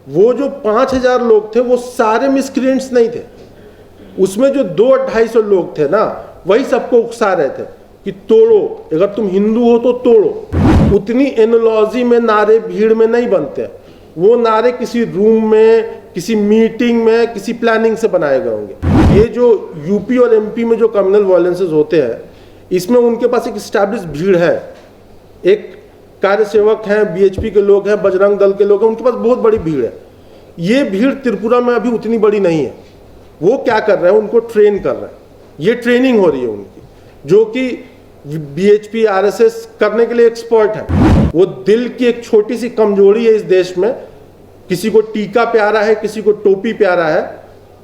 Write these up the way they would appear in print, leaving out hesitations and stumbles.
वो जो 5,000 लोग थे वो सारे मिसक्रिएंट्स नहीं थे, उसमें जो 200-250 लोग थे ना वही सबको उकसा रहे थे कि तोड़ो, अगर तुम हिंदू हो तो तोड़ो। उतनी एनोलॉजी में नारे भीड़ में नहीं बनते, वो नारे किसी रूम में, किसी मीटिंग में, किसी प्लानिंग से बनाए गए होंगे। ये जो यूपी और एमपी में जो कम्युनल वायलेंसेस होते हैं, इसमें उनके पास एक स्टैब्लिश भीड़ है, एक कार्यसेवक हैं, बीएचपी के लोग हैं, बजरंग दल के लोग हैं, उनके पास बहुत बड़ी भीड़ है। ये भीड़ त्रिपुरा में अभी उतनी बड़ी नहीं है। वो क्या कर रहे हैं, उनको ट्रेन कर रहे हैं, ये ट्रेनिंग हो रही है उनकी, जो कि बीएचपी आरएसएस करने के लिए एक्सपर्ट है। वो दिल की एक छोटी सी कमजोरी है इस देश में, किसी को टीका प्यारा है, किसी को टोपी प्यारा है,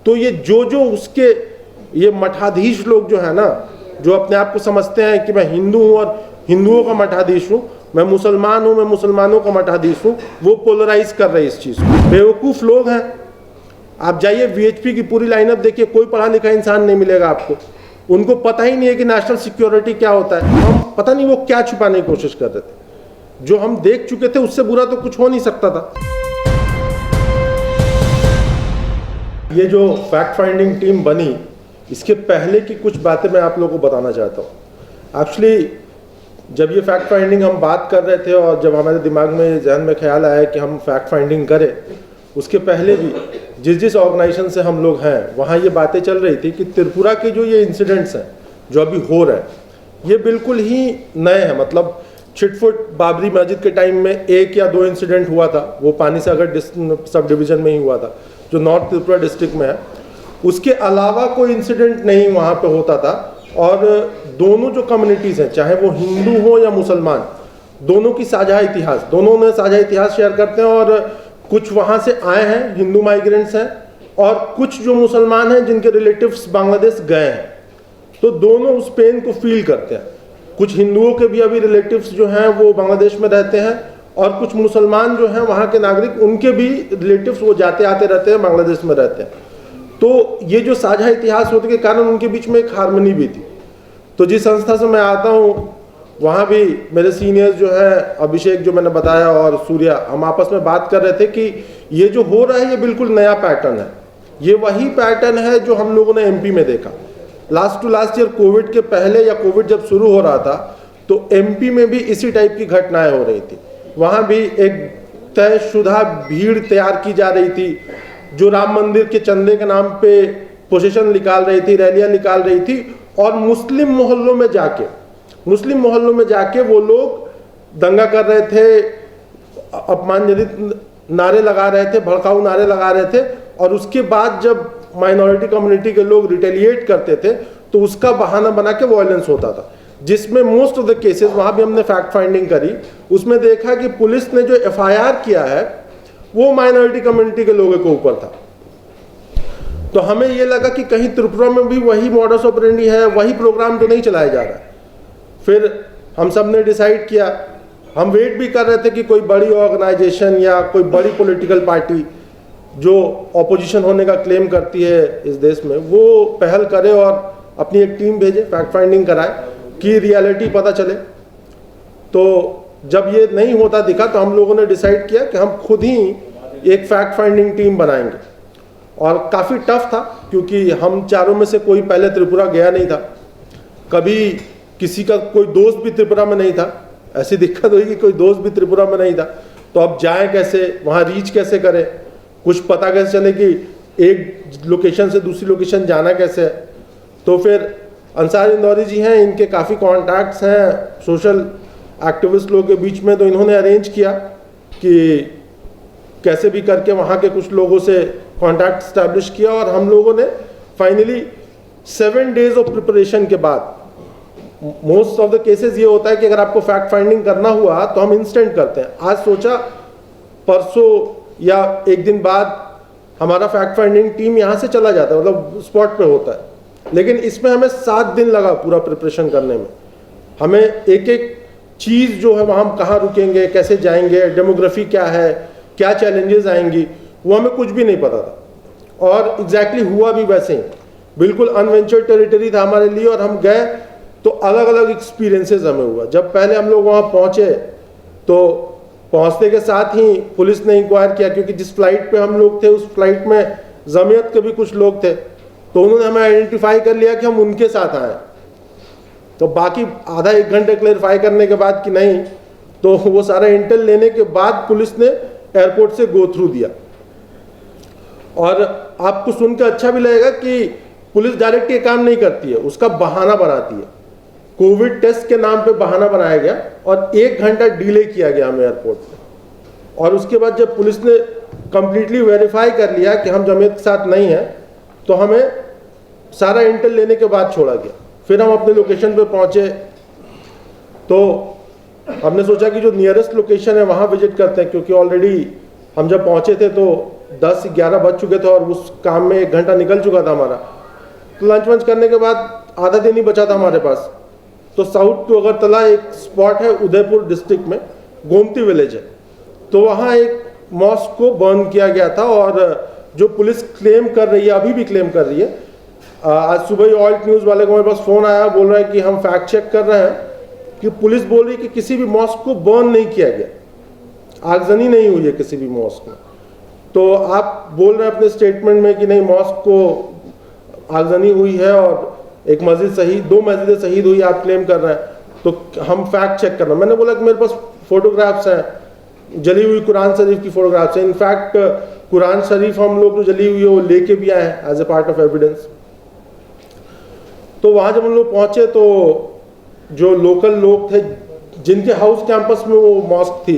तो ये जो उसके ये मठाधीश लोग जो है ना, जो अपने आप को समझते हैं कि मैं हिंदू हूं और हिंदुओं का मठाधीश हूं, मैं मुसलमान हूं, मैं मुसलमानों का मठाधीश हूं, वो पोलराइज कर रहे हैं इस चीज को। बेवकूफ लोग हैं। आप जाइए वीएचपी की पूरी लाइनअप देखिए, कोई पढ़ा लिखा इंसान नहीं मिलेगा आपको, उनको पता ही नहीं है कि नेशनल सिक्योरिटी क्या होता है। हम पता नहीं वो क्या छुपाने की कोशिश कर रहे थे, जो हम देख चुके थे उससे बुरा तो कुछ हो नहीं सकता था। ये जो फैक्ट फाइंडिंग टीम बनी, इसके पहले की कुछ बातें मैं आप लोगों को बताना चाहता हूँ। एक्चुअली जब ये फैक्ट फाइंडिंग हम बात कर रहे थे और जब हमारे दिमाग में, जहन में ख्याल आया कि हम फैक्ट फाइंडिंग करें, उसके पहले भी जिस ऑर्गेनाइजेशन से हम लोग हैं वहाँ ये बातें चल रही थी कि त्रिपुरा के जो ये इंसिडेंट्स हैं जो अभी हो रहे हैं, ये बिल्कुल ही नए हैं। मतलब छिटफुट बाबरी मस्जिद के टाइम में 1 या 2 इंसिडेंट हुआ था, वो पानीसागर सब डिवीजन में ही हुआ था, जो नॉर्थ त्रिपुरा डिस्ट्रिक्ट में है। उसके अलावा कोई इंसिडेंट नहीं वहाँ पे होता था। और दोनों जो कम्युनिटीज़ हैं, चाहे वो हिंदू हो या मुसलमान, दोनों की साझा इतिहास, दोनों में साझा इतिहास शेयर करते हैं। और कुछ वहाँ से आए हैं, हिंदू माइग्रेंट्स हैं, और कुछ जो मुसलमान हैं जिनके रिलेटिव्स बांग्लादेश गए हैं, तो दोनों उस पेन को फील करते हैं। कुछ हिंदुओं के भी अभी रिलेटिव्स जो हैं वो बांग्लादेश में रहते हैं, और कुछ मुसलमान जो हैं वहाँ के नागरिक, उनके भी रिलेटिव्स वो जाते आते रहते हैं, बांग्लादेश में रहते हैं। तो ये जो साझा इतिहास होने के कारण उनके बीच में एक हार्मनी भी थी। तो जिस संस्था से मैं आता हूँ वहाँ भी मेरे सीनियर्स जो है, अभिषेक जो मैंने बताया और सूर्या, हम आपस में बात कर रहे थे कि ये जो हो रहा है ये बिल्कुल नया पैटर्न है। ये वही पैटर्न है जो हम लोगों ने एमपी में देखा लास्ट ईयर कोविड के पहले, या कोविड जब शुरू हो रहा था तो एमपी में भी इसी टाइप की घटनाएं हो रही थी। वहाँ भी एक तयशुदा भीड़ तैयार की जा रही थी जो राम मंदिर के चंदे के नाम पे पोजीशन निकाल रही थी, रैलियां निकाल रही थी, और मुस्लिम मोहल्लों में जाके वो लोग दंगा कर रहे थे, अपमानजनक नारे लगा रहे थे, भड़काऊ नारे लगा रहे थे। और उसके बाद जब माइनॉरिटी कम्युनिटी के लोग रिटेलिएट करते थे तो उसका बहाना बना के वायलेंस होता था, जिसमें मोस्ट ऑफ द केसेस, वहाँ भी हमने फैक्ट फाइंडिंग करी, उसमें देखा कि पुलिस ने जो एफआईआर किया है वो माइनॉरिटी कम्युनिटी के लोगों के ऊपर था। तो हमें ये लगा कि कहीं त्रिपुरा में भी वही मॉडस ऑपरेंडी है, वही प्रोग्राम तो नहीं चलाया जा रहा है। फिर हम सब ने डिसाइड किया, हम वेट भी कर रहे थे कि कोई बड़ी ऑर्गेनाइजेशन या कोई बड़ी पॉलिटिकल पार्टी जो ऑपोजिशन होने का क्लेम करती है इस देश में, वो पहल करे और अपनी एक टीम भेजे, फैक्ट फाइंडिंग कराए कि रियलिटी पता चले। तो जब ये नहीं होता दिखा तो हम लोगों ने डिसाइड किया कि हम खुद ही एक फैक्ट फाइंडिंग टीम बनाएंगे। और काफ़ी टफ था क्योंकि हम चारों में से कोई पहले त्रिपुरा गया नहीं था, कभी किसी का कोई दोस्त भी त्रिपुरा में नहीं था। ऐसी दिक्कत हुई कि कोई दोस्त भी त्रिपुरा में नहीं था, तो अब जाएं कैसे, वहाँ रीच कैसे करें, कुछ पता कैसे चले कि एक लोकेशन से दूसरी लोकेशन जाना कैसे है। तो फिर अंसार इंदौरी जी हैं, इनके काफ़ी कॉन्टैक्ट्स हैं सोशल एक्टिविस्ट लोगों के बीच में, तो इन्होंने अरेंज किया कि कैसे भी करके वहाँ के कुछ लोगों से कॉन्टैक्ट स्टैब्लिश किया। और हम लोगों ने फाइनली 7 डेज ऑफ प्रिपरेशन के बाद, मोस्ट ऑफ द केसेस ये होता है कि अगर आपको फैक्ट फाइंडिंग करना हुआ तो हम इंस्टेंट करते हैं। आज सोचा परसों या एक दिन बाद हमारा फैक्ट फाइंडिंग टीम यहाँ से चला जाता है, मतलब स्पॉट पे होता है। लेकिन इसमें हमें 7 दिन लगा पूरा प्रिपरेशन करने में। हमें एक एक चीज़ जो है वहाँ हम कहाँ रुकेंगे, कैसे जाएंगे, डेमोग्राफी क्या है, क्या चैलेंजेस आएंगी, वो हमें कुछ भी नहीं पता था। और एग्जैक्टली हुआ भी वैसे ही, बिल्कुल अनवेंचर्ड टेरिटरी था हमारे लिए। और हम गए तो अलग अलग एक्सपीरियंसेस हमें हुआ। जब पहले हम लोग वहाँ पहुँचे तो पहुंचने के साथ ही पुलिस ने इंक्वायर किया, क्योंकि जिस फ्लाइट पे हम लोग थे उस फ्लाइट में जमीयत के भी कुछ लोग थे, तो उन्होंने हमें आइडेंटिफाई कर लिया कि हम उनके साथ आए। तो बाकी आधा एक घंटे क्लेरिफाई करने के बाद कि नहीं, तो वो सारा इंटेल लेने के बाद पुलिस ने एयरपोर्ट से गो थ्रू दिया। और आपको सुनकर अच्छा भी लगेगा कि पुलिस डायरेक्ट ये काम नहीं करती है, उसका बहाना बनाती है। कोविड टेस्ट के नाम पे बहाना बनाया गया और 1 घंटा डिले किया गया हमें एयरपोर्ट पे। और उसके बाद जब पुलिस ने कंप्लीटली वेरीफाई कर लिया कि हम जमीयत के साथ नहीं हैं, तो हमें सारा इंटेल लेने के बाद छोड़ा गया। फिर हम अपने लोकेशन पे पहुंचे, तो हमने सोचा कि जो नियरेस्ट लोकेशन है वहाँ विजिट करते हैं, क्योंकि ऑलरेडी हम जब पहुँचे थे तो 10-11 बज चुके थे और उस काम में 1 घंटा निकल चुका था हमारा। तो लंच वंच करने के बाद आधा दिन ही बचा था हमारे पास। तो साउथ टू अगरतला एक स्पॉट है उदयपुर डिस्ट्रिक्ट में, गोमती विलेज है, तो वहाँ एक मॉस्क को बर्न किया गया था। और जो पुलिस क्लेम कर रही है, अभी भी क्लेम कर रही है, आज सुबह ही ऑल्ट न्यूज़ वाले को मेरे पास फ़ोन आया, बोल रहे हैं कि हम फैक्ट चेक कर रहे हैं कि पुलिस बोल रही है कि किसी भी मॉस्क को बर्न नहीं किया गया, आगजनी नहीं हुई है किसी भी मॉस्क में। तो आप बोल रहे हैं अपने स्टेटमेंट में कि नहीं मॉस्क को आगजनी हुई है और एक मस्जिद शहीद, 2 मस्जिदें शहीद हुई, आप क्लेम कर रहे हैं, तो हम फैक्ट चेक कर रहे हैं। मैंने बोला कि मेरे पास फोटोग्राफ्स हैं, जली हुई कुरान शरीफ की फोटोग्राफ्स हैं। इनफैक्ट कुरान शरीफ हम लोग जो जली हुई है वो लेके भी आए हैं as a part of evidence. तो वहाँ जब हम लोग पहुँचे तो जो लोकल लोग थे जिनके हाउस कैंपस में वो मॉस्क थी,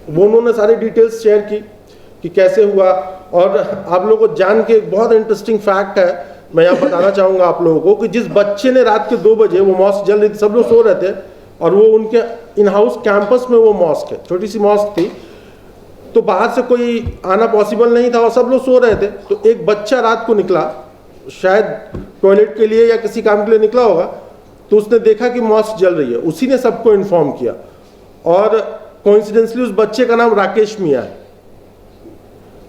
वो उन्होंने सारी डिटेल्स शेयर की कि कैसे हुआ। और आप लोगों को जान के एक बहुत इंटरेस्टिंग फैक्ट है, मैं यहाँ बताना चाहूँगा आप लोगों को, कि जिस बच्चे ने रात के 2 बजे वो मॉस्क जल रही थी, सब लोग सो रहे थे और वो उनके इन हाउस कैंपस में वो मॉस्क है, छोटी सी मॉस्क थी, तो बाहर से कोई आना पॉसिबल नहीं था और सब लोग सो रहे थे। तो एक बच्चा रात को निकला, शायद टॉयलेट के लिए या किसी काम के लिए निकला होगा, तो उसने देखा कि मॉस्क जल रही है, उसी ने सबको इन्फॉर्म किया। और कोइंसिडेंसली उस बच्चे का नाम राकेश मियाँ है।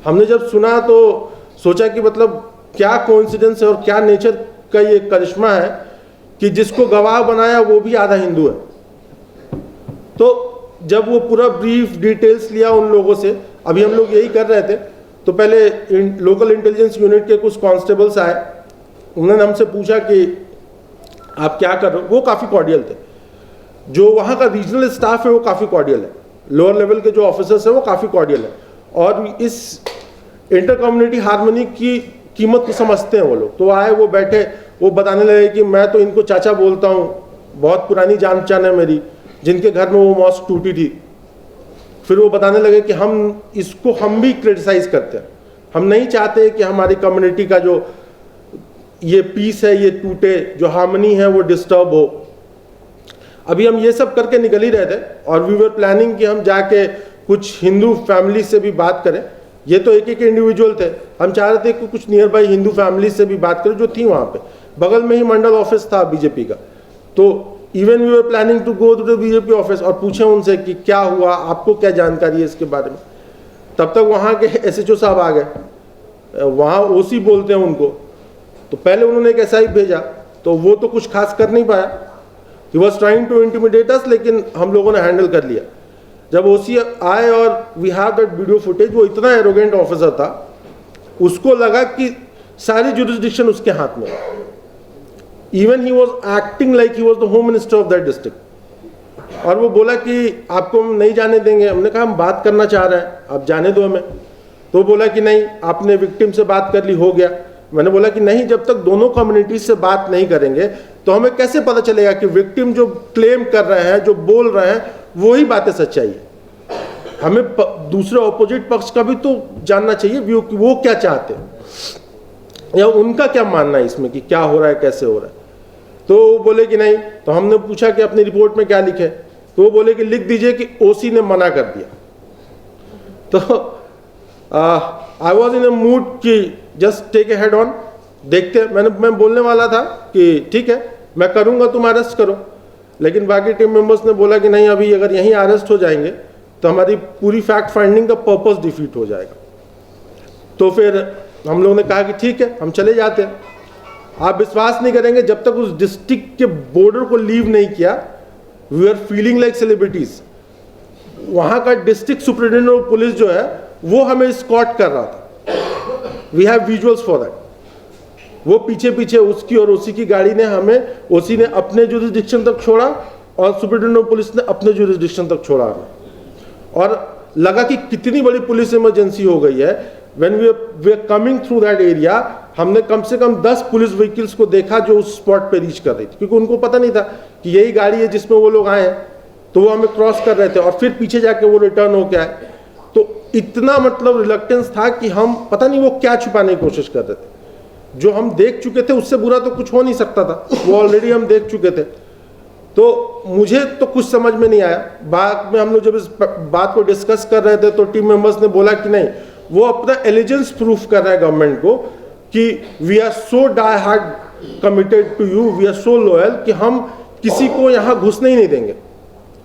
हमने जब सुना तो सोचा कि मतलब क्या कोइंसिडेंस है और क्या नेचर का ये करिश्मा है कि जिसको गवाह बनाया वो भी आधा हिंदू है। तो जब वो पूरा ब्रीफ डिटेल्स लिया उन लोगों से, अभी हम लोग यही कर रहे थे, तो पहले लोकल इंटेलिजेंस यूनिट के कुछ कांस्टेबल्स आए, उन्होंने हमसे पूछा कि आप क्या कर रहे हो। वो काफ़ी कॉर्डियल थे, जो वहाँ का रीजनल स्टाफ है वो काफ़ी कॉर्डियल है, लोअर लेवल के जो ऑफिसर्स हैं वो काफ़ी कॉर्डियल है और इस इंटर कम्युनिटी हार्मनी की कीमत को समझते हैं वो लोग। तो आए, वो बैठे, वो बताने लगे कि मैं तो इनको चाचा बोलता हूँ, बहुत पुरानी जान पहचान है मेरी, जिनके घर में वो मॉस्क टूटी थी। फिर वो बताने लगे कि हम इसको हम भी क्रिटिसाइज करते हैं, हम नहीं चाहते कि हमारी कम्युनिटी का जो ये पीस है ये टूटे, जो हार्मनी है वो डिस्टर्ब हो। अभी हम ये सब करके निकल ही रहे थे और वी वर प्लानिंग कि हम जाके कुछ हिंदू फैमिली से भी बात करें। ये तो एक एक इंडिविजुअल थे, हम चाह रहे थे कि कुछ नियर बाई हिंदू फैमिली से भी बात करें जो थी वहाँ पे। बगल में ही मंडल ऑफिस था बीजेपी का, तो even we were planning to go to the BJP office और पूछे उनसे कि क्या हुआ, आपको क्या जानकारी है इसके बारे में। तब तक वहाँ के एसएचओ साहब आ गए, वहाँ ओसी बोलते हैं उनको। तो पहले उन्होंने एक एसआई भेजा, तो वो तो कुछ खास कर नहीं पाया, he was trying to intimidate us, लेकिन हम लोगों ने हैंडल कर लिया। जब ओसी आए और we have that video footage, वो इतना एरोगेंट ऑफिसर था, उसको लगा कि सारी जुरिस्डिक्शन उसके हाथ में। Even he was acting like he was the home minister of that district. और वो बोला कि आपको हम नहीं जाने देंगे। हमने कहा हम बात करना चाह रहे हैं, आप जाने दो हमें। तो बोला कि नहीं, आपने विक्टिम से बात कर ली, हो गया। मैंने बोला कि नहीं, जब तक दोनों कम्युनिटी से बात नहीं करेंगे तो हमें कैसे पता चलेगा कि विक्टिम जो क्लेम कर रहे हैं, जो बोल रहे हैं, वही बातें सच्चाई है। हमें दूसरे ऑपोजिट पक्ष का भी तो जानना चाहिए व्यू कि वो क्या चाहते हैं या उनका क्या मानना है इसमें कि क्या हो रहा है, कैसे हो रहा है। तो वो बोले कि नहीं। तो हमने पूछा कि अपनी रिपोर्ट में क्या लिखे, तो वो बोले कि लिख दीजिए कि ओसी ने मना कर दिया। तो I was in a mood कि just take a head on, देखते। मैं बोलने वाला था कि ठीक है मैं करूंगा, तुम अरेस्ट करो, लेकिन बाकी टीम मेंबर्स ने बोला कि नहीं, अभी अगर यहीं अरेस्ट हो जाएंगे तो हमारी पूरी फैक्ट फाइंडिंग का पर्पस डिफीट हो जाएगा। तो फिर हम लोगों ने कहा कि ठीक है हम चले जाते हैं। आप विश्वास नहीं करेंगे, जब तक उस डिस्ट्रिक्ट के बॉर्डर को लीव नहीं किया, we are feeling like celebrities. वहाँ का डिस्ट्रिक्ट सुपरिटेंडेंट ऑफ पुलिस जो है वो हमें स्कॉट कर रहा था। We have visuals for that. वो पीछे पीछे उसकी और उसी की गाड़ी ने हमें, उसी ने अपने जुरिसडिक्शन तक छोड़ा और सुपरिटेंडेंट ऑफ पुलिस ने अपने जुरिसडिक्शन तक छोड़ा हमें। और लगा कि कितनी बड़ी पुलिस इमरजेंसी हो गई है। When we are coming through that area, हमने कम से कम 10 पुलिस व्हीकल्स को देखा जो उस स्पॉट पे रीच कर रही थी, क्योंकि उनको पता नहीं था कि यही गाड़ी है जिसमें वो लोग आए हैं। तो वो हमें क्रॉस कर रहे थे और फिर पीछे जाके वो रिटर्न होके आए। तो इतना मतलब रिलक्टेंस था कि हम पता नहीं वो क्या छुपाने की कोशिश कर रहे थे। जो हम देख चुके थे उससे बुरा तो कुछ हो नहीं सकता था, वो ऑलरेडी हम देख चुके थे। तो मुझे तो कुछ समझ में नहीं आया। बाद में हम लोग जब इस बात को डिस्कस कर रहे थे तो टीम मेंबर्स ने बोला कि नहीं, वो अपना एलिजेंस प्रूफ कर रहा है गवर्नमेंट को कि we are so die hard committed to you, we are so loyal कि हम किसी को यहाँ घुसने ही नहीं देंगे।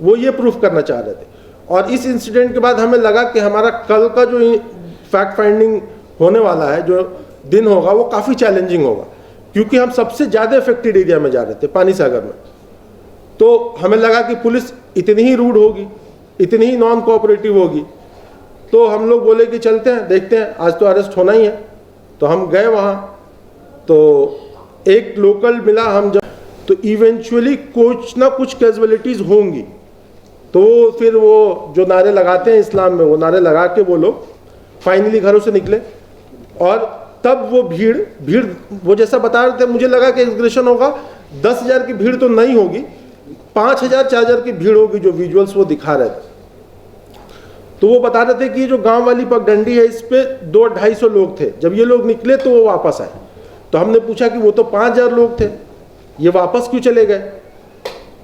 वो ये प्रूफ करना चाह रहे थे। और इस इंसिडेंट के बाद हमें लगा कि हमारा कल का जो फैक्ट फाइंडिंग होने वाला है, जो दिन होगा, वो काफ़ी चैलेंजिंग होगा, क्योंकि हम सबसे ज़्यादा इफेक्टेड एरिया में जा रहे थे, पानी सागर में। तो हमें लगा कि पुलिस इतनी ही रूड होगी, इतनी ही नॉन कोऑपरेटिव होगी। तो हम लोग बोले कि चलते हैं, देखते हैं, आज तो अरेस्ट होना ही है। तो हम गए वहाँ, तो एक लोकल मिला। हम जब तो इवेंचुअली कुछ ना कुछ कैजुअलिटीज़ होंगी। तो फिर वो जो नारे लगाते हैं इस्लाम में, वो नारे लगा के वो लोग फाइनली घरों से निकले। और तब वो भीड़ वो जैसा बता रहे थे, मुझे लगा कि एग्रेशन होगा। 10,000 की भीड़ तो नहीं होगी, 5,000 4,000 की भीड़ होगी जो विजुअल्स वो दिखा रहे थे। तो वो बता रहे थे कि जो गांव वाली पगडंडी है, इस पे 200-250 लोग थे। जब ये लोग निकले तो वो वापस आए। तो हमने पूछा कि वो तो 5,000 लोग थे, ये वापस क्यों चले गए?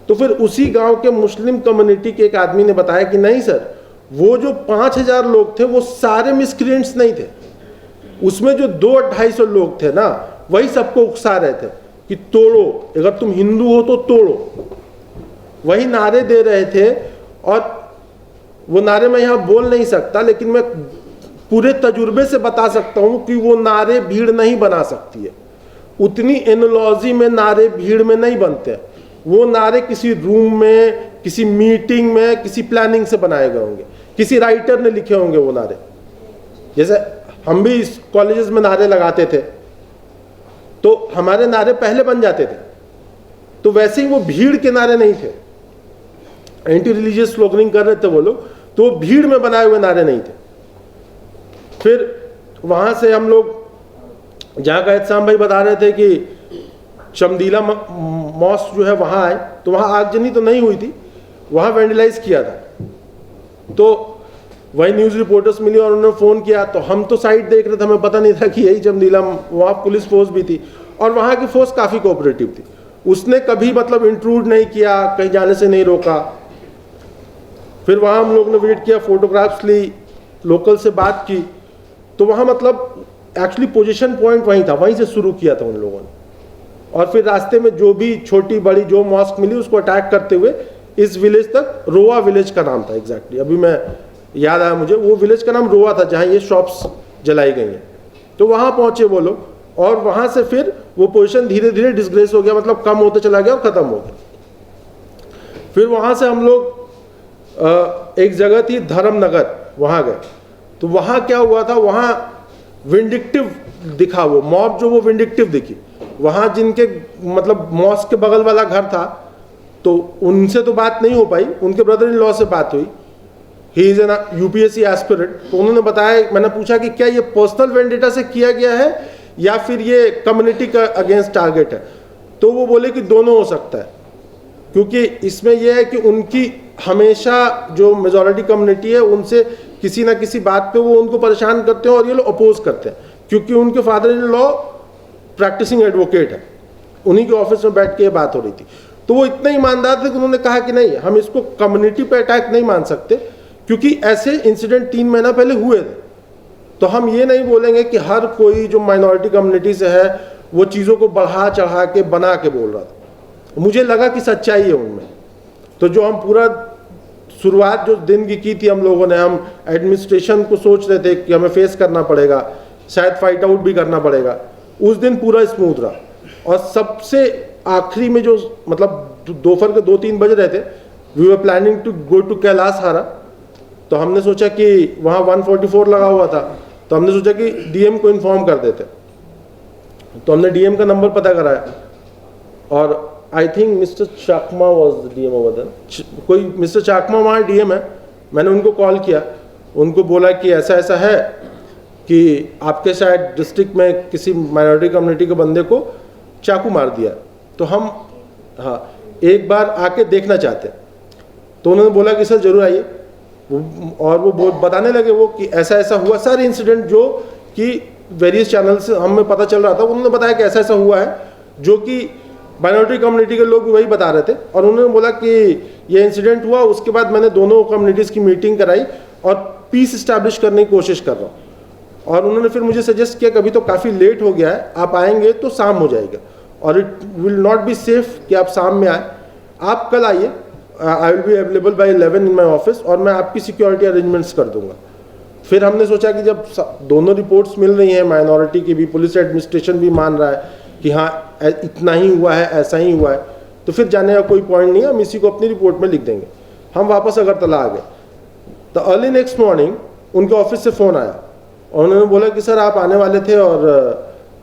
तो फिर उसी गांव के मुस्लिम कम्युनिटी के एक आदमी ने बताया कि नहीं सर, वो जो 5,000 लोग थे वो सारे मिसक्रिएंट्स नहीं थे। उसमें जो 200-250 लोग थे ना, वही सबको उकसा रहे थे कि तोड़ो, अगर तुम हिंदू हो तो तोड़ो। वही नारे दे रहे थे। और वो नारे मैं यहाँ बोल नहीं सकता, लेकिन मैं पूरे तजुर्बे से बता सकता हूँ कि वो नारे भीड़ नहीं बना सकती है। उतनी एनोलॉजी में नारे भीड़ में नहीं बनते हैं। वो नारे किसी रूम में, किसी मीटिंग में, किसी प्लानिंग से बनाए गए होंगे, किसी राइटर ने लिखे होंगे वो नारे। जैसे हम भी इस कॉलेजेस में नारे लगाते थे, तो हमारे नारे पहले बन जाते थे। तो वैसे ही वो भीड़ के नारे नहीं थे। एंटी रिलीजियस स्लोगनिंग कर रहे थे वो लोग, तो वो भीड़ में बनाए हुए नारे नहीं थे। फिर वहां से हम लोग जहाँ का एहसाम भाई बता रहे थे कि चमदीला मॉस्क जो है वहाँ आए, तो वहाँ आगजनी तो नहीं हुई थी, वहाँ वेंडलाइज किया था। तो वही न्यूज़ रिपोर्टर्स मिली और उन्होंने फ़ोन किया। तो हम तो साइड देख रहे थे, हमें पता नहीं था कि यही चमदीला, वहाँ पुलिस फोर्स भी थी और वहाँ की फोर्स काफ़ी कोऑपरेटिव थी। उसने कभी मतलब इंट्रूड नहीं किया, कहीं जाने से नहीं रोका। फिर वहाँ हम लोग ने वेट किया, फोटोग्राफ्स ली, लोकल से बात की। तो वहाँ मतलब एक्चुअली पोजीशन पॉइंट वहीं था, वहीं से शुरू किया था उन लोगों ने। और फिर रास्ते में जो भी छोटी बड़ी जो मॉस्क मिली उसको अटैक करते हुए इस विलेज तक, रोआ विलेज का नाम था एग्जैक्टली, अभी मैं याद आया मुझे, वो विलेज का नाम रोआ था जहाँ ये शॉप्स जलाई गई हैं। तो वहाँ पहुँचे वो लोग और वहाँ से फिर वो पोजीशन धीरे धीरे डिसग्रेस हो गया, मतलब कम होते चला गया और ख़त्म हो गया। फिर वहाँ से हम लोग एक जगह थी धर्मनगर, वहाँ गए। तो वहाँ क्या हुआ था, वहाँ विंडिक्टिव दिखा, वो मॉब जो वो विंडिक्टिव दिखी। वहाँ जिनके मतलब मॉस्क के बगल वाला घर था, तो उनसे तो बात नहीं हो पाई, उनके ब्रदर इन लॉ से बात हुई। He is an UPSC aspirant. तो उन्होंने बताया, मैंने पूछा कि क्या ये पर्सनल वेंडेटा से किया गया है या फिर ये कम्युनिटी का अगेंस्ट टारगेट है? तो वो बोले कि दोनों हो सकता है, क्योंकि इसमें यह है कि उनकी हमेशा जो मेजॉरिटी कम्युनिटी है उनसे किसी ना किसी बात पे वो उनको परेशान करते हैं और ये लोग अपोज करते हैं, क्योंकि उनके father in law practising advocate है, उन्हीं के ऑफिस में बैठ के ये बात हो रही थी। तो वो इतने ईमानदार थे कि उन्होंने कहा कि नहीं, हम इसको कम्युनिटी पे अटैक नहीं मान सकते, क्योंकि ऐसे इंसिडेंट 3 महीना पहले हुए थे। तो हम ये नहीं बोलेंगे कि हर कोई जो माइनॉरिटी कम्युनिटी से है वो चीज़ों को बढ़ा चढ़ा के बना के बोल रहा था। मुझे लगा कि सच्चाई है उनमें। तो जो हम पूरा शुरुआत जो दिन की थी हम लोगों ने, हम एडमिनिस्ट्रेशन को सोच रहे थे कि हमें फेस करना पड़ेगा, शायद फाइट आउट भी करना पड़ेगा, उस दिन पूरा स्मूथ रहा। और सबसे आखिरी में जो मतलब दोपहर के 2-3 बज रहे थे, we were planning to go to Kailashahar, तो हमने सोचा कि वहाँ 144 लगा हुआ था, तो हमने सोचा कि डीएम को इन्फॉर्म कर देते। तो हमने डीएम का नंबर पता कराया और I think mister Chakma was the DM over there, कोई मिस्टर चाकमा वहाँ डीएम है। मैंने उनको कॉल किया, उनको बोला कि ऐसा ऐसा है कि आपके शायद डिस्ट्रिक्ट में किसी माइनॉरिटी कम्युनिटी के बंदे को चाकू मार दिया, तो हम हाँ एक बार आके देखना चाहते हैं। तो उन्होंने बोला कि सर ज़रूर आइए, और वो बताने लगे वो कि ऐसा ऐसा हुआ, सारे इंसिडेंट जो कि वेरियस चैनल से हमें पता चल रहा था, उन्होंने बताया कि ऐसा ऐसा हुआ है, जो कि माइनॉरिटी कम्युनिटी के लोग भी वही बता रहे थे। और उन्होंने बोला कि ये इंसिडेंट हुआ, उसके बाद मैंने दोनों कम्युनिटीज़ की मीटिंग कराई और पीस इस्टेब्लिश करने की कोशिश कर रहा हूँ। और उन्होंने फिर मुझे सजेस्ट किया कि अभी तो काफ़ी लेट हो गया है, आप आएंगे तो शाम हो जाएगा और it will not be safe कि आप शाम में आए, आप कल आइए, I will be available by 11 in my office और मैं आपकी सिक्योरिटी अरेंजमेंट्स कर दूंगा। फिर हमने सोचा कि जब दोनों रिपोर्ट्स मिल रही हैं, माइनॉरिटी की भी, पुलिस एडमिनिस्ट्रेशन भी मान रहा है कि हाँ इतना ही हुआ है, ऐसा ही हुआ है, तो फिर जाने का कोई पॉइंट नहीं है, हम इसी को अपनी रिपोर्ट में लिख देंगे। हम वापस अगरतला आ गए। तो अर्ली नेक्स्ट मॉर्निंग उनके ऑफिस से फ़ोन आया और उन्होंने बोला कि सर आप आने वाले थे और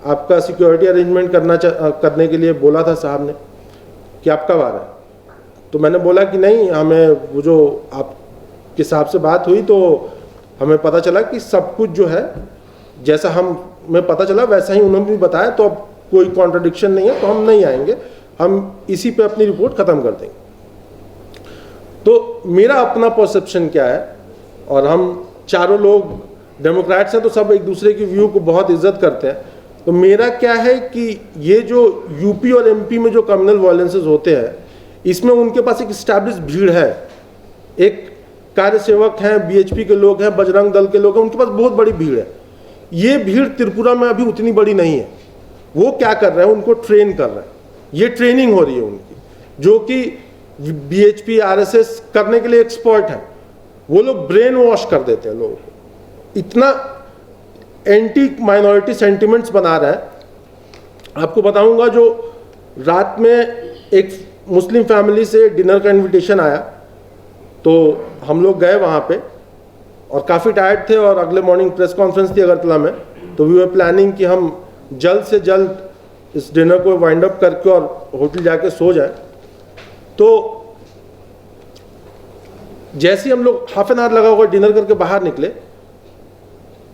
आपका सिक्योरिटी अरेंजमेंट करने के लिए बोला था साहब ने, कि आप कब आ रहे हैं। तो मैंने बोला कि नहीं, हमें वो जो आपके साहब से बात हुई तो हमें पता चला कि सब कुछ जो है जैसा हमें पता चला वैसा ही उन्होंने भी बताया, तो अब कोई कॉन्ट्रडिक्शन नहीं है, तो हम नहीं आएंगे, हम इसी पे अपनी रिपोर्ट ख़त्म कर देंगे। तो मेरा अपना परसेप्शन क्या है, और हम चारों लोग डेमोक्रेट्स हैं तो सब एक दूसरे की व्यू को बहुत इज्जत करते हैं। तो मेरा क्या है कि ये जो यूपी और एमपी में जो कम्युनल वायलेंसेस होते हैं, इसमें उनके पास एक स्टैब्लिश भीड़ है, एक कार्य सेवक हैं, बीएचपी के लोग हैं, बजरंग दल के लोग हैं, उनके पास बहुत बड़ी भीड़ है। ये भीड़ त्रिपुरा में अभी उतनी बड़ी नहीं है। वो क्या कर रहे हैं, उनको ट्रेन कर रहे हैं, ये ट्रेनिंग हो रही है उनकी, जो कि बीएचपी आरएसएस करने के लिए एक्सपर्ट हैं। वो लोग ब्रेन वॉश कर देते हैं लोगों को, इतना एंटी माइनॉरिटी सेंटिमेंट्स बना रहा है। आपको बताऊंगा, जो रात में एक मुस्लिम फैमिली से डिनर का इनविटेशन आया, तो हम लोग गए वहाँ पे और काफ़ी टायर्ड थे और अगले मॉर्निंग प्रेस कॉन्फ्रेंस थी अगरतला में, तो वी वर प्लानिंग कि हम जल्द से जल्द इस डिनर को वाइंड अप करके और होटल जाके सो जाए। तो जैसे ही हम लोग हाफ एन आवर लगा होगा डिनर करके बाहर निकले,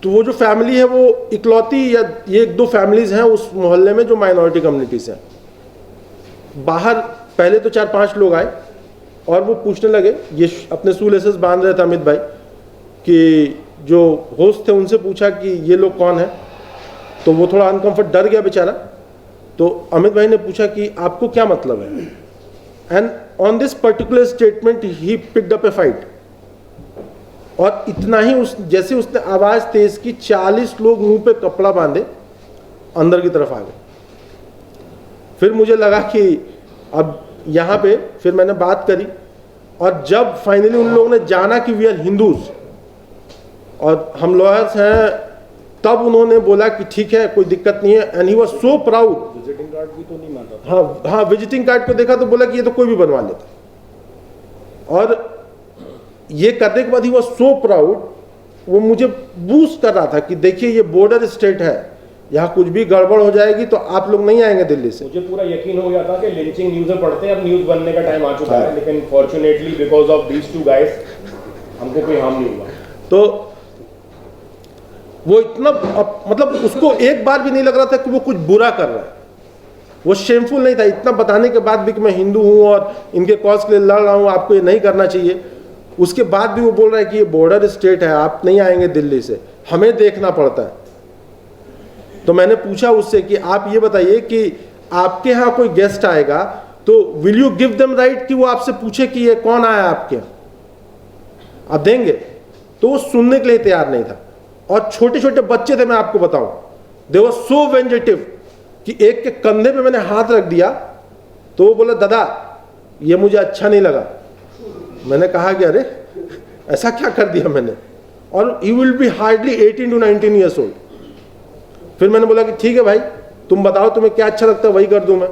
तो वो जो फैमिली है वो इकलौती या ये एक दो फैमिलीज हैं उस मोहल्ले में जो माइनॉरिटी कम्युनिटीज हैं। बाहर पहले तो 4-5 लोग आए और वो पूछने लगे, ये अपने शू लेसेस बांध रहे थे अमित भाई, कि जो होस्ट थे उनसे पूछा कि ये लोग कौन है, तो वो थोड़ा अनकंफर्ट, डर गया बेचारा। तो अमित भाई ने पूछा कि आपको क्या मतलब है, and on this particular statement he picked up A fight. और इतना ही जैसे उसने आवाज़ तेज की, 40 लोग मुंह पे कपड़ा बांधे अंदर की तरफ आ गए। फिर मुझे लगा कि अब यहाँ पे फिर मैंने बात करी, और जब फाइनली उन लोगों ने जाना कि वी आर हिंदूज और हम लॉयर्स हैं, तब उन्होंने बोला कि ठीक है कोई दिक्कत नहीं है, and he was so proud. Visiting card भी तो नहीं मांगा। हाँ, विजिटिंग कार्ड को देखा तो बोला कि ये तो कोई भी बनवा लेता। और ये करने के बाद ही वाज सो प्राउड, वो मुझे बूस्ट कर रहा था कि देखिए ये बॉर्डर स्टेट है, यहाँ कुछ भी गड़बड़ हो जाएगी तो आप लोग नहीं आएंगे दिल्ली से। मुझे पूरा यकीन हो गया था कि लिंचिंग न्यूज़ में पढ़ते हैं, अब न्यूज़ बनने का टाइम आ चुका है, लेकिन fortunately because of these 2 guys हमको कोई हार्म नहीं हुआ। तो वो इतना मतलब उसको एक बार भी नहीं लग रहा था कि वो कुछ बुरा कर रहा है, वो शेमफुल नहीं था। इतना बताने के बाद भी कि मैं हिंदू हूँ और इनके कॉज के लिए लड़ रहा हूँ, आपको ये नहीं करना चाहिए, उसके बाद भी वो बोल रहा है कि ये बॉर्डर स्टेट है, आप नहीं आएंगे दिल्ली से, हमें देखना पड़ता है। तो मैंने पूछा उससे कि आप ये बताइए कि आपके यहाँ कोई गेस्ट आएगा तो will you give them right कि वो आपसे पूछे कि ये कौन आया आपके यहाँ, आप देंगे? तो वो सुनने के लिए तैयार नहीं था। और छोटे छोटे बच्चे थे, मैं आपको बताऊं, दे वर सो वेंजेटिव कि एक के कंधे पे मैंने हाथ रख दिया तो वो बोला दादा ये मुझे अच्छा नहीं लगा। मैंने कहा कि अरे ऐसा क्या कर दिया मैंने, और he will be hardly 18 to 19 years old. फिर मैंने बोला कि ठीक है भाई, तुम बताओ तुम्हें क्या अच्छा लगता है वही कर दूं मैं।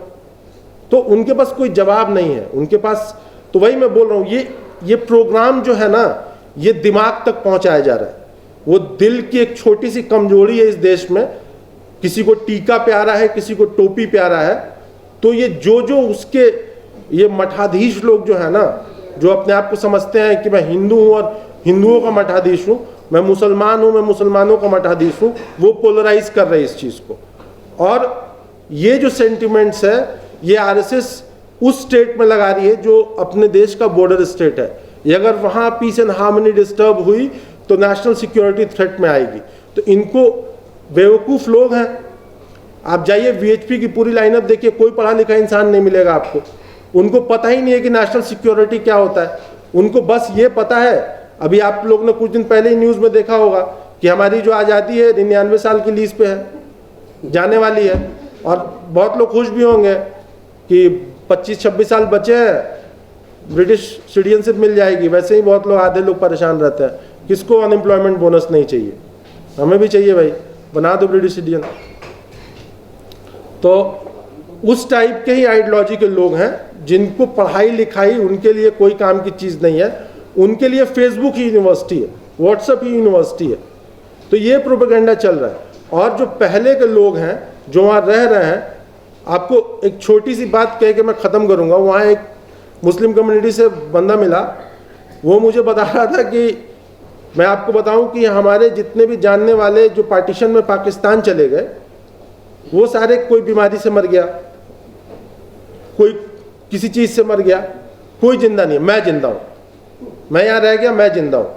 तो उनके पास कोई जवाब नहीं है उनके पास। तो वही मैं बोल रहा हूँ, ये प्रोग्राम जो है ना, ये दिमाग तक पहुंचाया जा रहा है। वो दिल की एक छोटी सी कमजोरी है इस देश में, किसी को टीका प्यारा है, किसी को टोपी प्यारा है, तो ये जो उसके ये मठाधीश लोग जो है ना, जो अपने आप को समझते हैं कि मैं हिंदू हूं और हिंदुओं का मठाधीश हूं, मैं मुसलमान हूं, मैं मुसलमानों का मठाधीश हूं, वो पोलराइज कर रहे हैं इस चीज को। और ये जो सेंटिमेंट्स है ये आरएसएस उस स्टेट में लगा रही है जो अपने देश का बॉर्डर स्टेट है। ये अगर वहां पीस एंड हार्मनी डिस्टर्ब हुई तो नेशनल सिक्योरिटी थ्रेट में आएगी। तो इनको बेवकूफ लोग हैं, आप जाइए वीएचपी की पूरी लाइनअप देखिए, कोई पढ़ा लिखा इंसान नहीं मिलेगा आपको। उनको पता ही नहीं है कि नेशनल सिक्योरिटी क्या होता है। उनको बस ये पता है, अभी आप लोग ने कुछ दिन पहले ही न्यूज में देखा होगा कि हमारी जो आज़ादी है 99 साल की लीज पे है, जाने वाली है। और बहुत लोग खुश भी होंगे कि 25-26 साल बचे हैं, ब्रिटिश सिटीजनशिप मिल जाएगी। वैसे ही बहुत लोग, आधे लोग परेशान रहते हैं, किसको अनएम्प्लॉयमेंट बोनस नहीं चाहिए, हमें भी चाहिए भाई, बना दो ब्रिटिश सिटीजन। तो उस टाइप के ही आइडियोलॉजी के लोग हैं जिनको पढ़ाई लिखाई उनके लिए कोई काम की चीज़ नहीं है, उनके लिए फेसबुक ही यूनिवर्सिटी है, व्हाट्सएप ही यूनिवर्सिटी है। तो ये प्रोपेगेंडा चल रहा है। और जो पहले के लोग हैं जो वहाँ रह रहे हैं, आपको एक छोटी सी बात कह के मैं ख़त्म करूँगा। वहाँ एक मुस्लिम कम्युनिटी से बंदा मिला, वो मुझे बता रहा था कि मैं आपको बताऊं कि हमारे जितने भी जानने वाले जो पार्टीशन में पाकिस्तान चले गए, वो सारे कोई बीमारी से मर गया, कोई किसी चीज़ से मर गया, कोई जिंदा नहीं है। मैं जिंदा हूँ, मैं यहाँ रह गया, मैं जिंदा हूँ।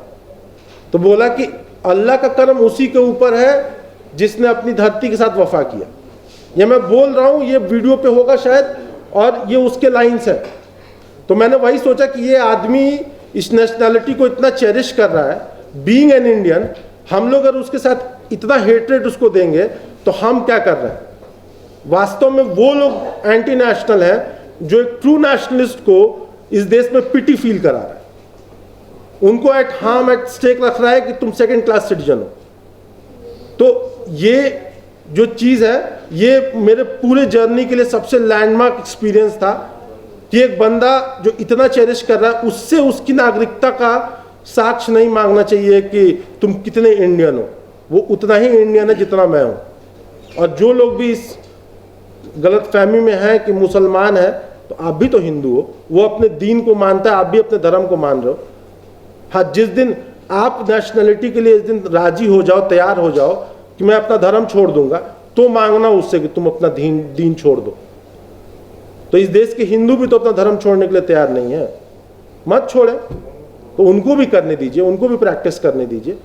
तो बोला कि अल्लाह का करम उसी के ऊपर है जिसने अपनी धरती के साथ वफा किया। ये मैं बोल रहा हूँ, ये वीडियो पे होगा शायद, और ये उसके लाइन्स हैं। तो मैंने वही सोचा कि ये आदमी इस नेशनैलिटी को इतना चेरिश कर रहा है, बीइंग एन इंडियन, हम लोग अगर उसके साथ इतना हेट्रेड उसको देंगे तो हम क्या कर रहे हैं। वास्तव में वो लोग एंटी नेशनल हैं जो एक ट्रू नेशनलिस्ट को इस देश में पिटी फील करा रहा है, उनको एट स्टेक रख रहा है कि तुम सेकेंड क्लास सिटीजन हो। तो ये जो चीज़ है, ये मेरे पूरे जर्नी के लिए सबसे लैंडमार्क एक्सपीरियंस था कि एक बंदा जो इतना चेरिश कर रहा है, उससे उसकी नागरिकता का साक्ष्य नहीं मांगना चाहिए कि तुम कितने इंडियन हो। वो उतना ही इंडियन है जितना मैं हूँ। और जो लोग भी इस गलत फहमी में हैं कि मुसलमान है, तो आप भी तो हिंदू हो, वो अपने दीन को मानता है, आप भी अपने धर्म को मान रहे हो। हाँ, जिस दिन आप नेशनलिटी के लिए इस दिन राजी हो जाओ, तैयार हो जाओ कि मैं अपना धर्म छोड़ दूंगा, तो मांगना उससे कि तुम अपना दीन छोड़ दो। तो इस देश के हिंदू भी तो अपना धर्म छोड़ने के लिए तैयार नहीं है, मत छोड़े, तो उनको भी करने दीजिए, उनको भी प्रैक्टिस करने दीजिए।